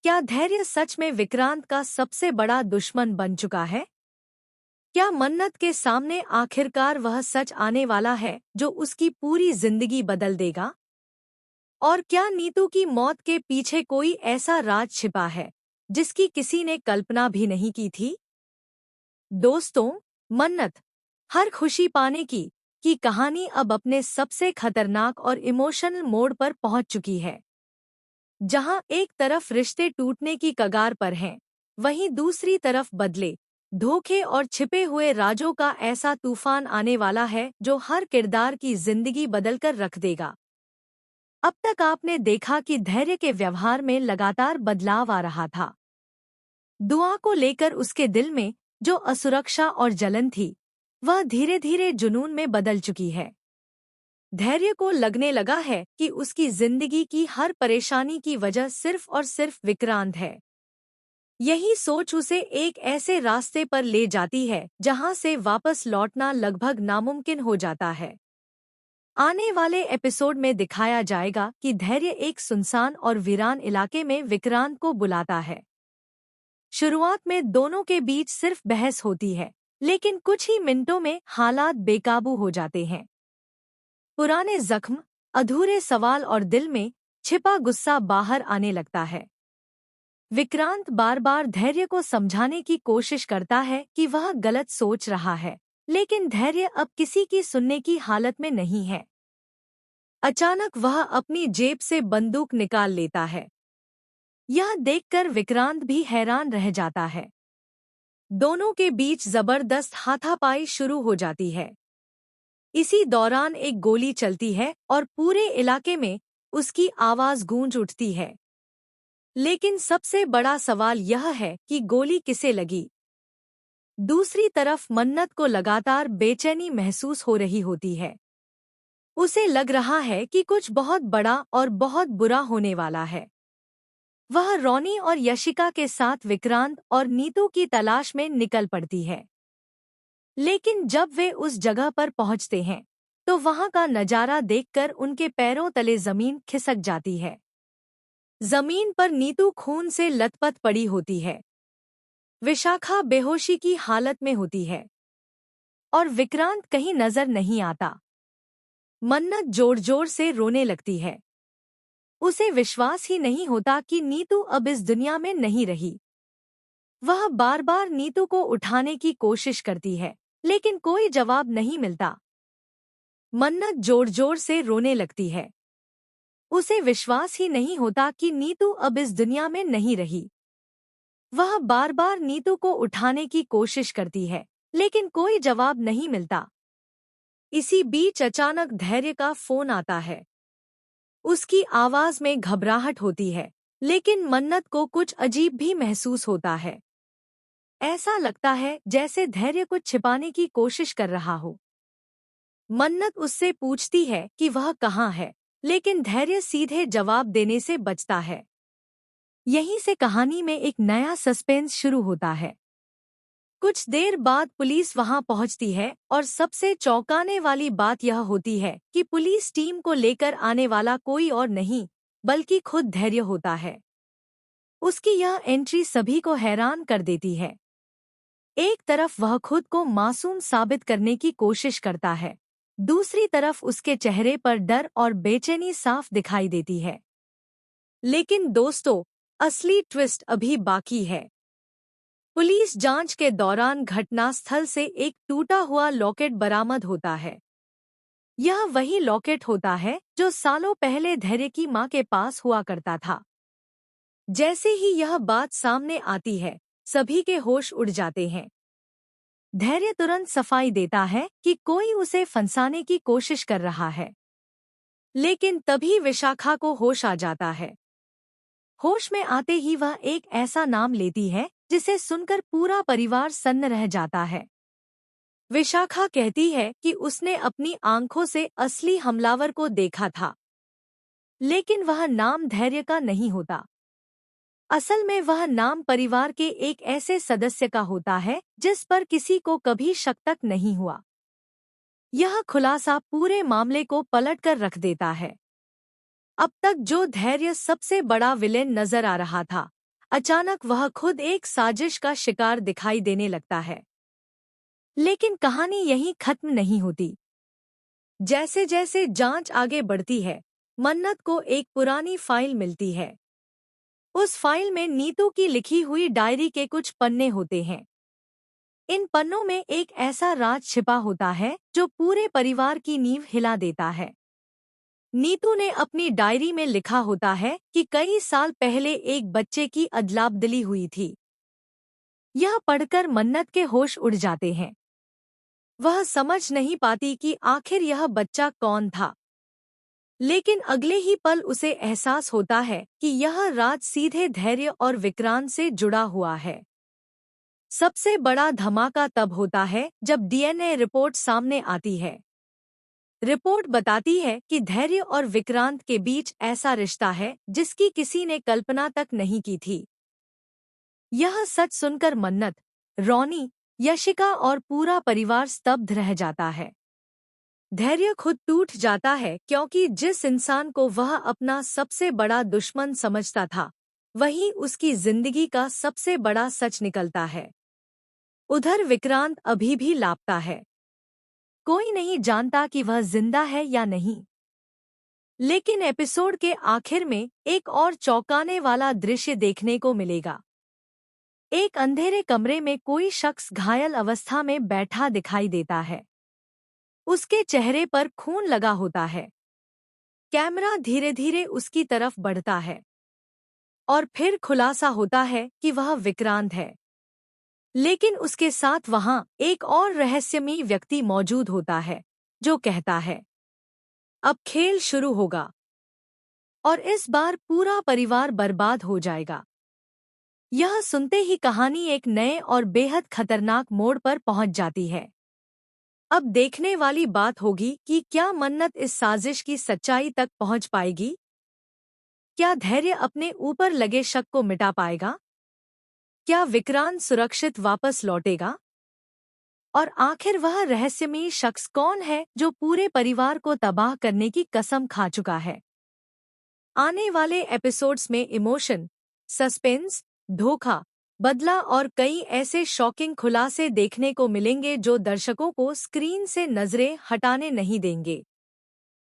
क्या धैर्य सच में विक्रांत का सबसे बड़ा दुश्मन बन चुका है? क्या मन्नत के सामने आखिरकार वह सच आने वाला है जो उसकी पूरी जिंदगी बदल देगा? और क्या नीतू की मौत के पीछे कोई ऐसा राज छिपा है जिसकी किसी ने कल्पना भी नहीं की थी? दोस्तों, मन्नत हर खुशी पाने की कहानी अब अपने सबसे खतरनाक और इमोशनल मोड़ पर पहुंच चुकी है। जहां एक तरफ रिश्ते टूटने की कगार पर हैं, वहीं दूसरी तरफ बदले, धोखे और छिपे हुए राजों का ऐसा तूफान आने वाला है जो हर किरदार की जिंदगी बदलकर रख देगा। अब तक आपने देखा कि धैर्य के व्यवहार में लगातार बदलाव आ रहा था। दुआ को लेकर उसके दिल में जो असुरक्षा और जलन थी, वह धीरे धीरे जुनून में बदल चुकी है। धैर्य को लगने लगा है कि उसकी जिंदगी की हर परेशानी की वजह सिर्फ और सिर्फ विक्रांत है। यही सोच उसे एक ऐसे रास्ते पर ले जाती है जहां से वापस लौटना लगभग नामुमकिन हो जाता है। आने वाले एपिसोड में दिखाया जाएगा कि धैर्य एक सुनसान और वीरान इलाके में विक्रांत को बुलाता है। शुरुआत में दोनों के बीच सिर्फ बहस होती है, लेकिन कुछ ही मिनटों में हालात बेकाबू हो जाते हैं। पुराने जख्म, अधूरे सवाल और दिल में छिपा गुस्सा बाहर आने लगता है। विक्रांत बार बार धैर्य को समझाने की कोशिश करता है कि वह गलत सोच रहा है, लेकिन धैर्य अब किसी की सुनने की हालत में नहीं है। अचानक वह अपनी जेब से बंदूक निकाल लेता है। यह देखकर विक्रांत भी हैरान रह जाता है। दोनों के बीच जबरदस्त हाथापाई शुरू हो जाती है। इसी दौरान एक गोली चलती है और पूरे इलाके में उसकी आवाज गूंज उठती है। लेकिन सबसे बड़ा सवाल यह है कि गोली किसे लगी। दूसरी तरफ मन्नत को लगातार बेचैनी महसूस हो रही होती है। उसे लग रहा है कि कुछ बहुत बड़ा और बहुत बुरा होने वाला है। वह रोनी और यशिका के साथ विक्रांत और नीतू की तलाश में निकल पड़ती है। लेकिन जब वे उस जगह पर पहुंचते हैं, तो वहां का नजारा देखकर उनके पैरों तले जमीन खिसक जाती है। जमीन पर नीतू खून से लथपथ पड़ी होती है। विशाखा बेहोशी की हालत में होती है और विक्रांत कहीं नजर नहीं आता। मन्नत जोर जोर से रोने लगती है। उसे विश्वास ही नहीं होता कि नीतू अब इस दुनिया में नहीं रही। वह बार बार नीतू को उठाने की कोशिश करती है, लेकिन कोई जवाब नहीं मिलता। मन्नत जोर जोर से रोने लगती है। उसे विश्वास ही नहीं होता कि नीतू अब इस दुनिया में नहीं रही। वह बार बार नीतू को उठाने की कोशिश करती है, लेकिन कोई जवाब नहीं मिलता। इसी बीच अचानक धैर्य का फोन आता है। उसकी आवाज में घबराहट होती है, लेकिन मन्नत को कुछ अजीब भी महसूस होता है। ऐसा लगता है जैसे धैर्य कुछ छिपाने की कोशिश कर रहा हो। मन्नत उससे पूछती है कि वह कहाँ है, लेकिन धैर्य सीधे जवाब देने से बचता है। यहीं से कहानी में एक नया सस्पेंस शुरू होता है। कुछ देर बाद पुलिस वहां पहुंचती है और सबसे चौंकाने वाली बात यह होती है कि पुलिस टीम को लेकर आने वाला कोई और नहीं, बल्कि खुद धैर्य होता है। उसकी यह एंट्री सभी को हैरान कर देती है। एक तरफ वह खुद को मासूम साबित करने की कोशिश करता है, दूसरी तरफ उसके चेहरे पर डर और बेचैनी साफ दिखाई देती है। लेकिन दोस्तों, असली ट्विस्ट अभी बाकी है। पुलिस जांच के दौरान घटनास्थल से एक टूटा हुआ लॉकेट बरामद होता है। यह वही लॉकेट होता है जो सालों पहले धैर्य की मां के पास हुआ करता था। जैसे ही यह बात सामने आती है, सभी के होश उड़ जाते हैं। धैर्य तुरंत सफाई देता है कि कोई उसे फंसाने की कोशिश कर रहा है। लेकिन तभी विशाखा को होश आ जाता है। होश में आते ही वह एक ऐसा नाम लेती है जिसे सुनकर पूरा परिवार सन्न रह जाता है। विशाखा कहती है कि उसने अपनी आंखों से असली हमलावर को देखा था, लेकिन वह नाम धैर्य का नहीं होता। असल में वह नाम परिवार के एक ऐसे सदस्य का होता है जिस पर किसी को कभी शक तक नहीं हुआ। यह खुलासा पूरे मामले को पलटकर रख देता है। अब तक जो धैर्य सबसे बड़ा विलेन नजर आ रहा था, अचानक वह खुद एक साजिश का शिकार दिखाई देने लगता है। लेकिन कहानी यहीं खत्म नहीं होती। जैसे जैसे जांच आगे बढ़ती है, मन्नत को एक पुरानी फाइल मिलती है। उस फाइल में नीतू की लिखी हुई डायरी के कुछ पन्ने होते हैं। इन पन्नों में एक ऐसा राज छिपा होता है जो पूरे परिवार की नींव हिला देता है। नीतू ने अपनी डायरी में लिखा होता है कि कई साल पहले एक बच्चे की अदला-बदली हुई थी। यह पढ़कर मन्नत के होश उड़ जाते हैं। वह समझ नहीं पाती कि आखिर यह बच्चा कौन था। लेकिन अगले ही पल उसे एहसास होता है कि यह राज सीधे धैर्य और विक्रांत से जुड़ा हुआ है। सबसे बड़ा धमाका तब होता है जब डीएनए रिपोर्ट सामने आती है। रिपोर्ट बताती है कि धैर्य और विक्रांत के बीच ऐसा रिश्ता है जिसकी किसी ने कल्पना तक नहीं की थी। यह सच सुनकर मन्नत, रोनी, यशिका और पूरा परिवार स्तब्ध रह जाता है। धैर्य खुद टूट जाता है क्योंकि जिस इंसान को वह अपना सबसे बड़ा दुश्मन समझता था, वही उसकी जिंदगी का सबसे बड़ा सच निकलता है। उधर विक्रांत अभी भी लापता है। कोई नहीं जानता कि वह जिंदा है या नहीं। लेकिन एपिसोड के आखिर में एक और चौंकाने वाला दृश्य देखने को मिलेगा। एक अंधेरे कमरे में कोई शख्स घायल अवस्था में बैठा दिखाई देता है। उसके चेहरे पर खून लगा होता है। कैमरा धीरे धीरे उसकी तरफ बढ़ता है और फिर खुलासा होता है कि वह विक्रांत है। लेकिन उसके साथ वहां एक और रहस्यमयी व्यक्ति मौजूद होता है जो कहता है, अब खेल शुरू होगा और इस बार पूरा परिवार बर्बाद हो जाएगा। यह सुनते ही कहानी एक नए और बेहद खतरनाक मोड़ पर पहुंच जाती है। अब देखने वाली बात होगी कि क्या मन्नत इस साजिश की सच्चाई तक पहुंच पाएगी? क्या धैर्य अपने ऊपर लगे शक को मिटा पाएगा? क्या विक्रांत सुरक्षित वापस लौटेगा? और आखिर वह रहस्यमयी शख्स कौन है जो पूरे परिवार को तबाह करने की कसम खा चुका है? आने वाले एपिसोड्स में इमोशन, सस्पेंस, धोखा, बदला और कई ऐसे शॉकिंग खुलासे देखने को मिलेंगे जो दर्शकों को स्क्रीन से नजरें हटाने नहीं देंगे।